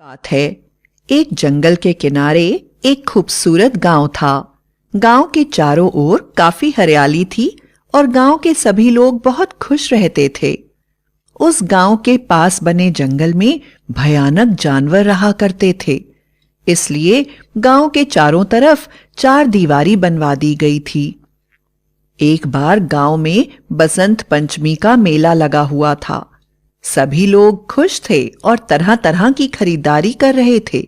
बात है। एक जंगल के किनारे एक खूबसूरत गांव था। गांव के चारों ओर काफी हरियाली थी और गांव के सभी लोग बहुत खुश रहते थे। उस गांव के पास बने जंगल में भयानक जानवर रहा करते थे, इसलिए गांव के चारों तरफ चार दीवारी बनवा दी गई थी। एक बार गांव में बसंत पंचमी का मेला लगा हुआ था। सभी लोग खुश थे और तरह तरह की खरीदारी कर रहे थे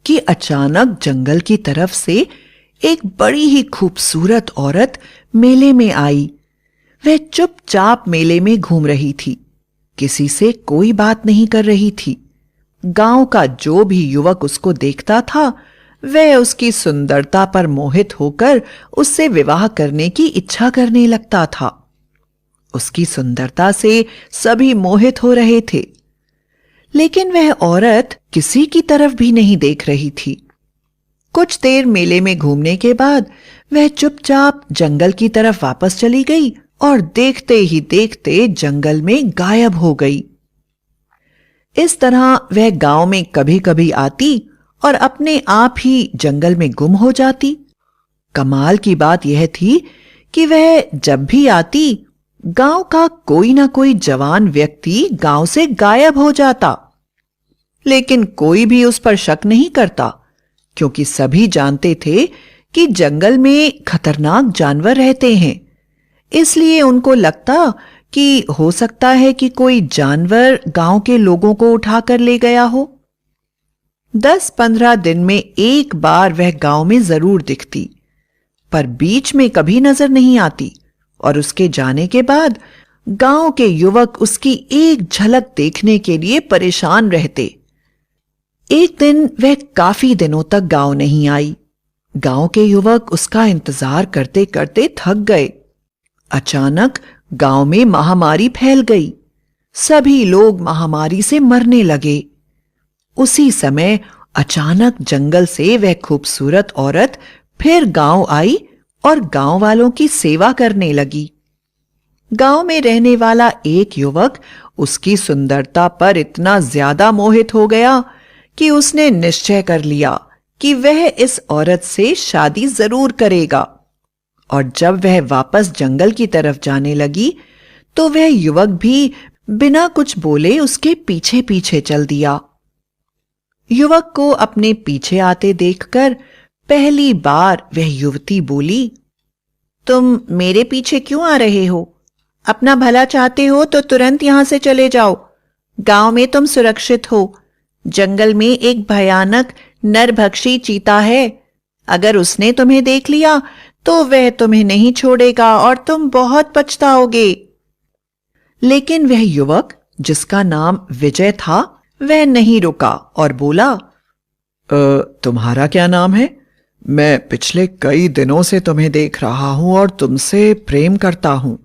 कि अचानक जंगल की तरफ से एक बड़ी ही खूबसूरत औरत मेले में आई। वह चुपचाप मेले में घूम रही थी, किसी से कोई बात नहीं कर रही थी। गांव का जो भी युवक उसको देखता था, वह उसकी सुंदरता पर मोहित होकर उससे विवाह करने की इच्छा करने लगता था। उसकी सुंदरता से सभी मोहित हो रहे थे, लेकिन वह औरत किसी की तरफ भी नहीं देख रही थी। कुछ देर मेले में घूमने के बाद वह चुपचाप जंगल की तरफ वापस चली गई और देखते ही देखते जंगल में गायब हो गई। इस तरह वह गांव में कभी-कभी आती और अपने आप ही जंगल में गुम हो जाती। कमाल की बात यह थी कि वह जब भी आती, गांव का कोई ना कोई जवान व्यक्ति गांव से गायब हो जाता, लेकिन कोई भी उस पर शक नहीं करता, क्योंकि सभी जानते थे कि जंगल में खतरनाक जानवर रहते हैं। इसलिए उनको लगता कि हो सकता है कि कोई जानवर गांव के लोगों को उठाकर ले गया हो। 10-15 दिन में एक बार वह गांव में जरूर दिखती, पर बीच में कभी नजर नहीं आती और उसके जाने के बाद गांव के युवक उसकी एक झलक देखने के लिए परेशान रहते। एक दिन वह काफी दिनों तक गांव नहीं आई। गांव के युवक उसका इंतजार करते करते थक गए। अचानक गांव में महामारी फैल गई। सभी लोग महामारी से मरने लगे। उसी समय अचानक जंगल से वह खूबसूरत औरत फिर गांव आई और गांव वालों की सेवा करने लगी। गांव में रहने वाला एक युवक उसकी सुंदरता पर इतना ज्यादा मोहित हो गया कि उसने निश्चय कर लिया कि वह इस औरत से शादी जरूर करेगा। और जब वह वापस जंगल की तरफ जाने लगी, तो वह युवक भी बिना कुछ बोले उसके पीछे पीछे चल दिया। युवक को अपने पीछे आते देखकर पहली बार वह युवती बोली, तुम मेरे पीछे क्यों आ रहे हो? अपना भला चाहते हो तो तुरंत यहां से चले जाओ। गांव में तुम सुरक्षित हो। जंगल में एक भयानक नरभक्षी चीता है। अगर उसने तुम्हें देख लिया तो वह तुम्हें नहीं छोड़ेगा और तुम बहुत पछताओगे। लेकिन वह युवक, जिसका नाम विजय था, वह नहीं रुका और बोला, तुम्हारा क्या नाम है? मैं पिछले कई दिनों से तुम्हें देख रहा हूं और तुमसे प्रेम करता हूं।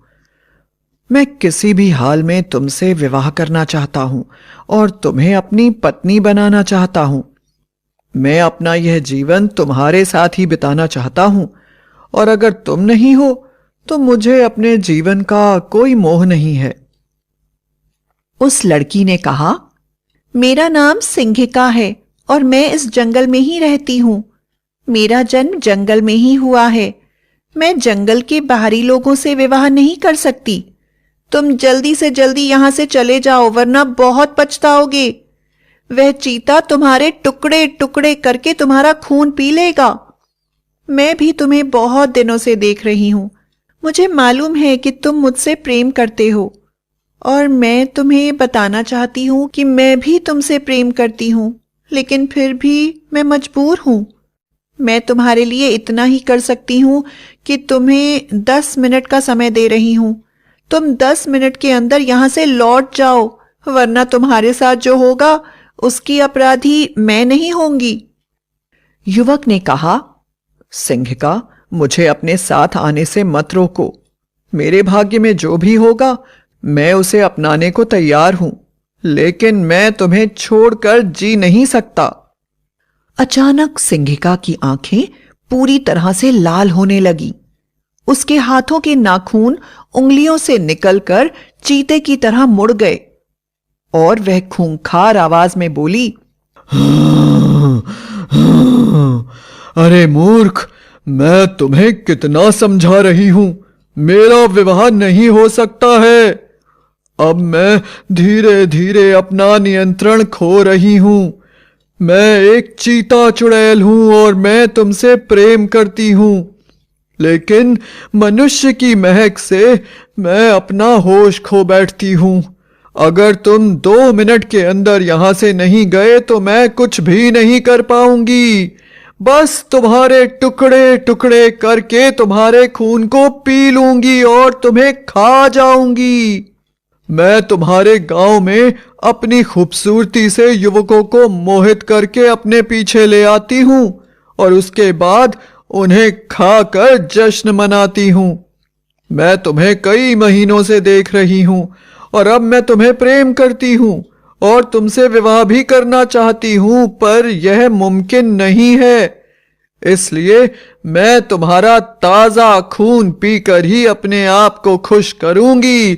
मैं किसी भी हाल में तुमसे विवाह करना चाहता हूं और तुम्हें अपनी पत्नी बनाना चाहता हूं। मैं अपना यह जीवन तुम्हारे साथ ही बिताना चाहता हूं और अगर तुम नहीं हो तो मुझे अपने जीवन का कोई मोह नहीं है। उस लड़की ने कहा, मेरा नाम सिंघिका है और मैं इस जंगल में ही रहती हूं। मेरा जन्म जंगल में ही हुआ है। मैं जंगल के बाहरी लोगों से विवाह नहीं कर सकती। तुम जल्दी से जल्दी यहां से चले जाओ, वरना बहुत पछताओगे। वह चीता तुम्हारे टुकड़े टुकड़े करके तुम्हारा खून पी लेगा। मैं भी तुम्हें बहुत दिनों से देख रही हूं। मुझे मालूम है कि तुम मुझसे प्रेम करते हो और मैं तुम्हें बताना चाहती हूं कि मैं भी तुमसे प्रेम करती हूं, लेकिन फिर भी मैं मजबूर हूं। मैं तुम्हारे लिए इतना ही कर सकती हूं कि तुम्हें 10 मिनट का समय दे रही हूं। तुम 10 मिनट के अंदर यहां से लौट जाओ, वरना तुम्हारे साथ जो होगा उसकी अपराधी मैं नहीं होंगी। युवक ने कहा, सिंघिका, मुझे अपने साथ आने से मत रोको। मेरे भाग्य में जो भी होगा मैं उसे अपनाने को तैयार हूं, लेकिन मैं तुम्हें छोड़कर जी नहीं सकता। अचानक सिंघिका की आंखें पूरी तरह से लाल होने लगी। उसके हाथों के नाखून उंगलियों से निकलकर चीते की तरह मुड़ गए और वह खूंखार आवाज में बोली, अरे मूर्ख, मैं तुम्हें कितना समझा रही हूं, मेरा विवाह नहीं हो सकता है। अब मैं धीरे धीरे अपना नियंत्रण खो रही हूं। मैं एक चीता चुड़ैल हूं और मैं तुमसे प्रेम करती हूं, लेकिन मनुष्य की महक से मैं अपना होश खो बैठती हूं। अगर तुम 2 मिनट के अंदर यहां से नहीं गए तो मैं कुछ भी नहीं कर पाऊंगी। बस तुम्हारे टुकड़े टुकड़े करके तुम्हारे खून को पी लूंगी और तुम्हें खा जाऊंगी। मैं तुम्हारे गांव में अपनी खूबसूरती से युवकों को मोहित करके अपने पीछे ले आती हूं और उसके बाद उन्हें खाकर जश्न मनाती हूं। मैं तुम्हें कई महीनों से देख रही हूं और अब मैं तुम्हें प्रेम करती हूं और तुमसे विवाह भी करना चाहती हूं, पर यह मुमकिन नहीं है। इसलिए मैं तुम्हारा ताजा खून पीकर ही अपने आप को खुश करूंगी।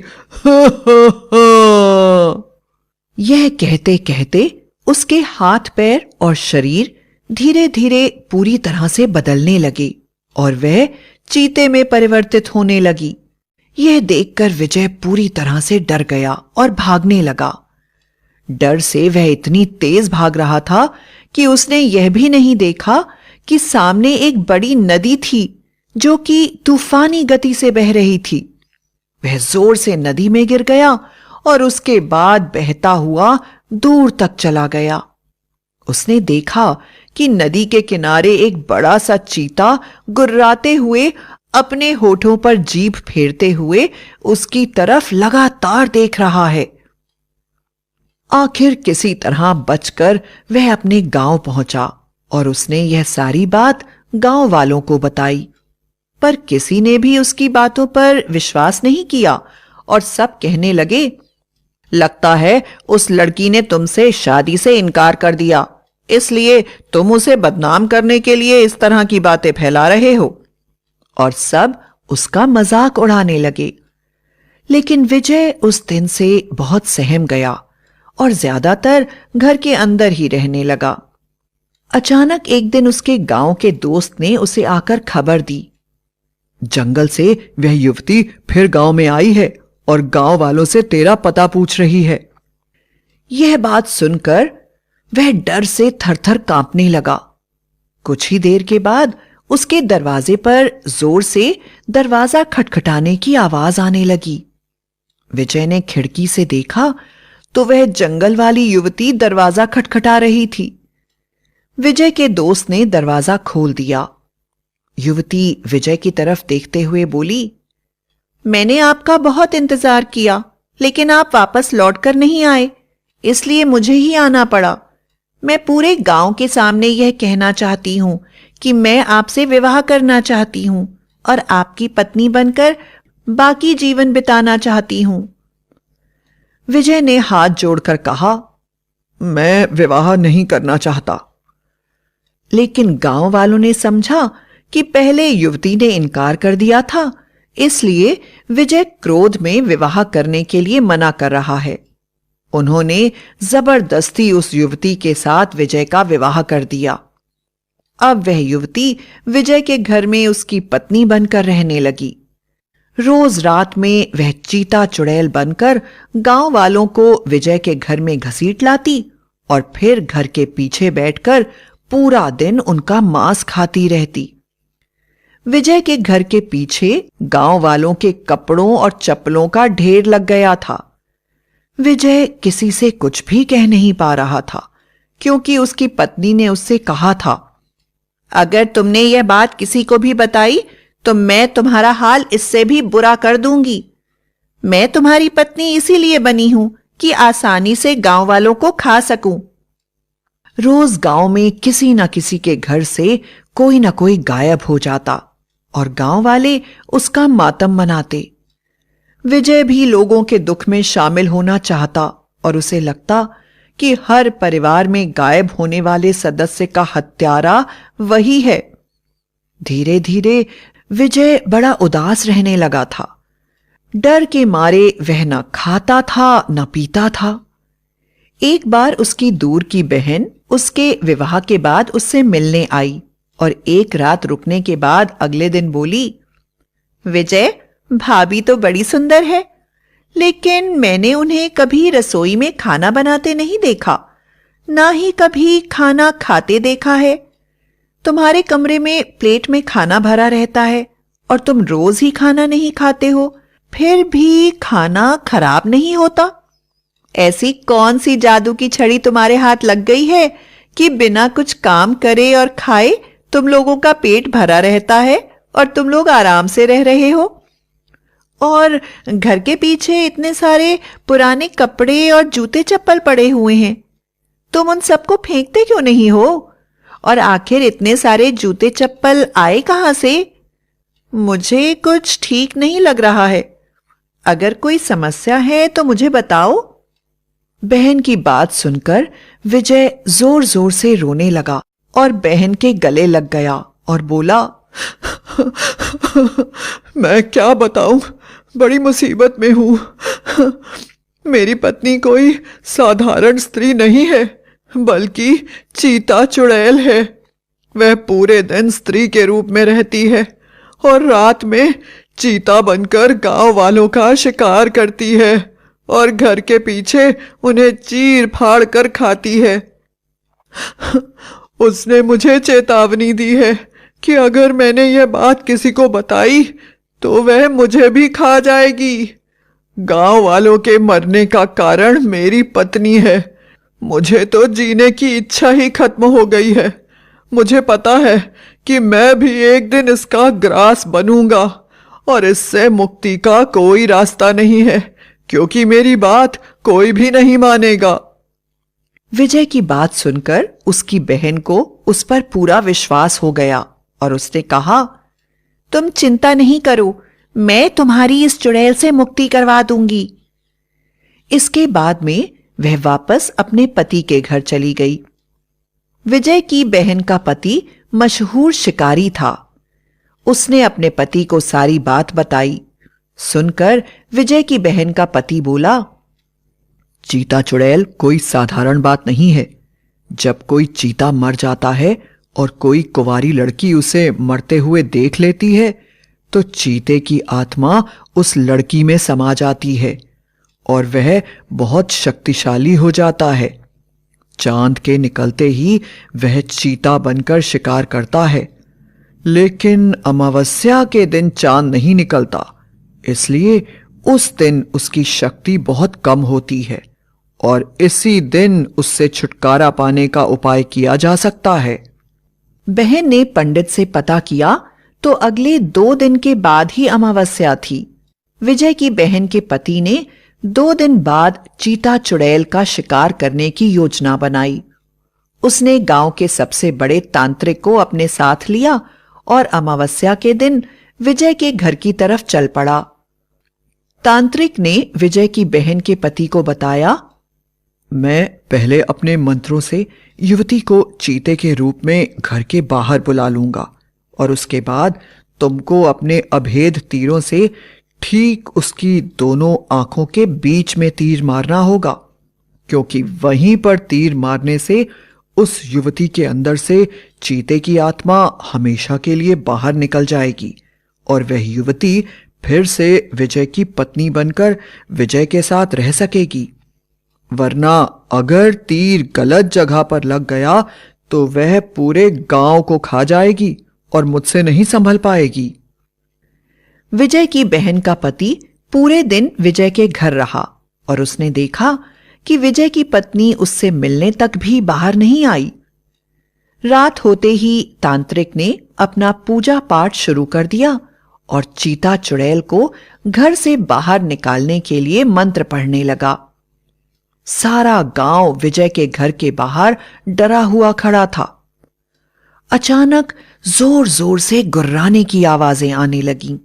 यह कहते कहते उसके हाथ पैर और शरीर धीरे धीरे पूरी तरह से बदलने लगे और वह चीते में परिवर्तित होने लगी। यह देखकर विजय पूरी तरह से डर गया और भागने लगा। डर से वह इतनी तेज भाग रहा था कि उसने यह भी नहीं देखा कि सामने एक बड़ी नदी थी जो कि तूफानी गति से बह रही थी। वह जोर से नदी में गिर गया और उसके बाद बहता हुआ दूर तक चला गया। उसने देखा कि नदी के किनारे एक बड़ा सा चीता गुर्राते हुए अपने होठों पर जीभ फेरते हुए उसकी तरफ लगातार देख रहा है। आखिर किसी तरह बचकर वह अपने गांव पहुंचा और उसने यह सारी बात गांव वालों को बताई, पर किसी ने भी उसकी बातों पर विश्वास नहीं किया और सब कहने लगे, लगता है उस लड़की ने तुमसे शादी से इनकार कर दिया, इसलिए तुम उसे बदनाम करने के लिए इस तरह की बातें फैला रहे हो। और सब उसका मजाक उड़ाने लगे। लेकिन विजय उस दिन से बहुत सहम गया और ज्यादातर घर के अंदर ही रहने लगा। अचानक एक दिन उसके गांव के दोस्त ने उसे आकर खबर दी, जंगल से वह युवती फिर गांव में आई है और गांव वालों से तेरा पता पूछ रही है। यह बात सुनकर वह डर से थरथर कांपने लगा। कुछ ही देर के बाद उसके दरवाजे पर जोर से दरवाजा खटखटाने की आवाज आने लगी। विजय ने खिड़की से देखा तो वह जंगल वाली युवती दरवाजा खटखटा रही थी। विजय के दोस्त ने दरवाजा खोल दिया। युवती विजय की तरफ देखते हुए बोली, मैंने आपका बहुत इंतजार किया, लेकिन आप वापस लौटकर नहीं आए, इसलिए मुझे ही आना पड़ा। मैं पूरे गांव के सामने यह कहना चाहती हूं कि मैं आपसे विवाह करना चाहती हूं और आपकी पत्नी बनकर बाकी जीवन बिताना चाहती हूं। विजय ने हाथ जोड़कर कहा, मैं विवाह नहीं करना चाहता। लेकिन गांव वालों ने समझा कि पहले युवती ने इनकार कर दिया था, इसलिए विजय क्रोध में विवाह करने के लिए मना कर रहा है। उन्होंने जबरदस्ती उस युवती के साथ विजय का विवाह कर दिया। अब वह युवती विजय के घर में उसकी पत्नी बनकर रहने लगी। रोज रात में वह चीता चुड़ैल बनकर गांव वालों को विजय के घर में घसीट लाती और फिर घर के पीछे बैठकर पूरा दिन उनका मांस खाती रहती। विजय के घर के पीछे गांव वालों के कपड़ों और चप्पलों का ढेर लग गया था। विजय किसी से कुछ भी कह नहीं पा रहा था, क्योंकि उसकी पत्नी ने उससे कहा था, अगर तुमने यह बात किसी को भी बताई तो मैं तुम्हारा हाल इससे भी बुरा कर दूंगी। मैं तुम्हारी पत्नी इसीलिए बनी हूं कि आसानी से गांव वालों को खा सकूं। रोज गांव में किसी न किसी के घर से कोई न कोई गायब हो जाता और गांव वाले उसका मातम मनाते। विजय भी लोगों के दुख में शामिल होना चाहता और उसे लगता कि हर परिवार में गायब होने वाले सदस्य का हत्यारा वही है। धीरे धीरे विजय बड़ा उदास रहने लगा था। डर के मारे वह न खाता था न पीता था। एक बार उसकी दूर की बहन उसके विवाह के बाद उससे मिलने आई और एक रात रुकने के बाद अगले दिन बोली, विजय, भाभी तो बड़ी सुंदर है, लेकिन मैंने उन्हें कभी रसोई में खाना बनाते नहीं देखा, ना ही कभी खाना खाते देखा है। तुम्हारे कमरे में प्लेट में खाना भरा रहता है और तुम रोज ही खाना नहीं खाते हो, फिर भी खाना खराब नहीं होता। ऐसी कौन सी जादू की छड़ी तुम्हारे हाथ लग गई है कि बिना कुछ काम करे और खाए तुम लोगों का पेट भरा रहता है और तुम लोग आराम से रह रहे हो? और घर के पीछे इतने सारे पुराने कपड़े और जूते चप्पल पड़े हुए हैं, तुम उन सबको फेंकते क्यों नहीं हो? और आखिर इतने सारे जूते चप्पल आए कहां से? मुझे कुछ ठीक नहीं लग रहा है। अगर कोई समस्या है तो मुझे बताओ। बहन की बात सुनकर विजय जोर जोर से रोने लगा और बहन के गले लग गया और बोला, मैं क्या बताऊं, बड़ी मुसीबत में हूं। मेरी पत्नी कोई साधारण स्त्री नहीं है, बल्कि चीता चुड़ैल है। वह पूरे दिन स्त्री के रूप में रहती है और रात में चीता बनकर गांव वालों का शिकार करती है और घर के पीछे उन्हें चीर फाड़ कर खाती है। उसने मुझे चेतावनी दी है कि अगर मैंने यह बात किसी को बताई तो वह मुझे भी खा जाएगी। गांव वालों के मरने का कारण मेरी पत्नी है। मुझे तो जीने की इच्छा ही खत्म हो गई है। मुझे पता है कि मैं भी एक दिन इसका ग्रास बनूंगा और इससे मुक्ति का कोई रास्ता नहीं है, क्योंकि मेरी बात कोई भी नहीं मानेगा। विजय की बात सुनकर उसकी बहन को उस पर पूरा विश्वास हो गया और उसने कहा, तुम चिंता नहीं करो, मैं तुम्हारी इस चुड़ैल से मुक्ति करवा दूंगी। इसके बाद में वह वापस अपने पति के घर चली गई। विजय की बहन का पति मशहूर शिकारी था। उसने अपने पति को सारी बात बताई। सुनकर विजय की बहन का पति बोला, चीता चुड़ैल कोई साधारण बात नहीं है। जब कोई चीता मर जाता है और कोई कुंवारी लड़की उसे मरते हुए देख लेती है तो चीते की आत्मा उस लड़की में समा जाती है और वह बहुत शक्तिशाली हो जाता है। चांद के निकलते ही वह चीता बनकर शिकार करता है, लेकिन अमावस्या के दिन चांद नहीं निकलता, इसलिए उस दिन उसकी शक्ति बहुत कम होती है और इसी दिन उससे छुटकारा पाने का उपाय किया जा सकता है। बहन ने पंडित से पता किया तो अगले 2 दिन के बाद ही अमावस्या थी। विजय की बहन के पति ने 2 दिन बाद चीता चुड़ैल का शिकार करने की योजना बनाई। उसने गांव के सबसे बड़े तांत्रिक को अपने साथ लिया और अमावस्या के दिन विजय के घर की तरफ चल पड़ा। तांत्रिक ने विजय की बहन के पति को बताया, मैं पहले अपने मंत्रों से युवती को चीते के रूप में घर के बाहर बुला लूंगा और उसके बाद तुमको अपने अभेद तीरों से ठीक उसकी दोनों आंखों के बीच में तीर मारना होगा, क्योंकि वहीं पर तीर मारने से उस युवती के अंदर से चीते की आत्मा हमेशा के लिए बाहर निकल जाएगी और वह युवती फिर से विजय की पत्नी बनकर विजय के साथ रह सकेगी। वरना अगर तीर गलत जगह पर लग गया तो वह पूरे गांव को खा जाएगी और मुझसे नहीं संभल पाएगी। विजय की बहन का पति पूरे दिन विजय के घर रहा और उसने देखा कि विजय की पत्नी उससे मिलने तक भी बाहर नहीं आई। रात होते ही तांत्रिक ने अपना पूजा पाठ शुरू कर दिया और चीता चुड़ैल को घर से बाहर निकालने के लिए मंत्र पढ़ने लगा। सारा गांव विजय के घर के बाहर डरा हुआ खड़ा था। अचानक जोर जोर से गुर्राने की आवाजें आने लगीं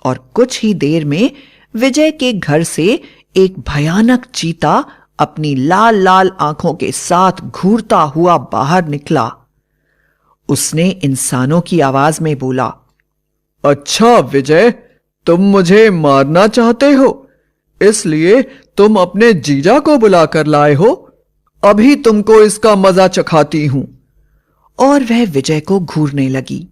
और कुछ ही देर में विजय के घर से एक भयानक चीता अपनी लाल लाल आंखों के साथ घूरता हुआ बाहर निकला। उसने इंसानों की आवाज में बोला, अच्छा विजय, तुम मुझे मारना चाहते हो, इसलिए तुम अपने जीजा को बुलाकर लाए हो। अभी तुमको इसका मजा चखाती हूं। और वह विजय को घूरने लगी।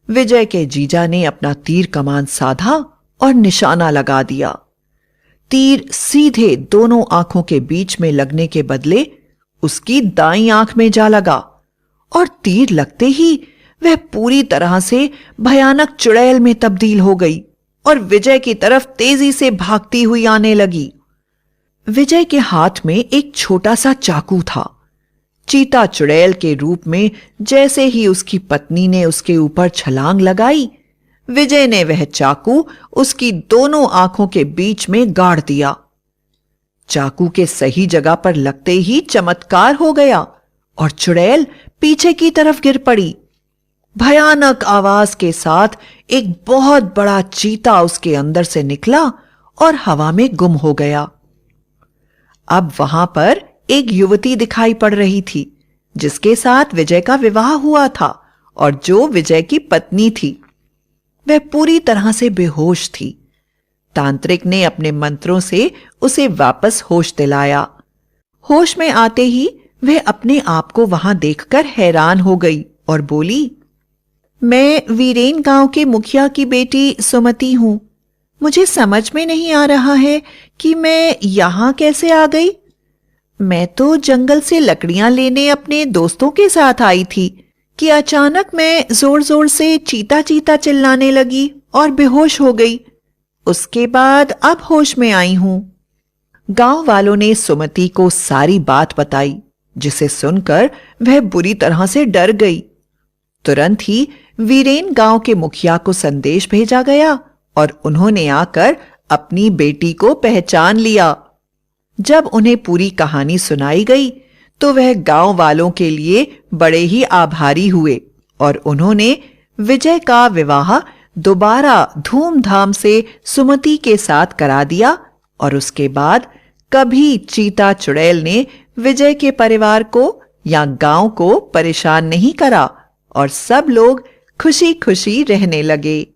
विजय के जीजा ने अपना तीर कमान साधा और निशाना लगा दिया। तीर सीधे दोनों आंखों के बीच में लगने के बदले उसकी दाईं आंख में जा लगा और तीर लगते ही वह पूरी तरह से भयानक चुड़ैल में तब्दील हो गई और विजय की तरफ तेजी से भागती हुई आने लगी। विजय के हाथ में एक छोटा सा चाकू था। चीता चुड़ैल के रूप में जैसे ही उसकी पत्नी ने उसके ऊपर छलांग लगाई, विजय ने वह चाकू उसकी दोनों आंखों के बीच में गाड़ दिया। चाकू के सही जगह पर लगते ही चमत्कार हो गया और चुड़ैल पीछे की तरफ गिर पड़ी। भयानक आवाज के साथ एक बहुत बड़ा चीता उसके अंदर से निकला और हवा में गुम हो गया। अब वहां पर एक युवती दिखाई पड़ रही थी जिसके साथ विजय का विवाह हुआ था और जो विजय की पत्नी थी। वह पूरी तरह से बेहोश थी। तांत्रिक ने अपने मंत्रों से उसे वापस होश दिलाया। होश में आते ही वह अपने आप को वहां देखकर हैरान हो गई और बोली, मैं वीरेन गांव के मुखिया की बेटी सुमति हूं। मुझे समझ में नहीं आ रहा है कि मैं यहां कैसे आ गई। मैं तो जंगल से लकड़ियां लेने अपने दोस्तों के साथ आई थी कि अचानक मैं जोर जोर से चीता चीता चिल्लाने लगी और बेहोश हो गई। उसके बाद अब होश में आई हूं। गांव वालों ने सुमति को सारी बात बताई, जिसे सुनकर वह बुरी तरह से डर गई। तुरंत ही वीरेन गांव के मुखिया को संदेश भेजा गया और उन्होंने आकर अपनी बेटी को पहचान लिया। जब उन्हें पूरी कहानी सुनाई गई तो वह गांव वालों के लिए बड़े ही आभारी हुए और उन्होंने विजय का विवाह दोबारा धूमधाम से सुमति के साथ करा दिया और उसके बाद कभी चीता चुड़ैल ने विजय के परिवार को या गांव को परेशान नहीं करा और सब लोग खुशी खुशी रहने लगे।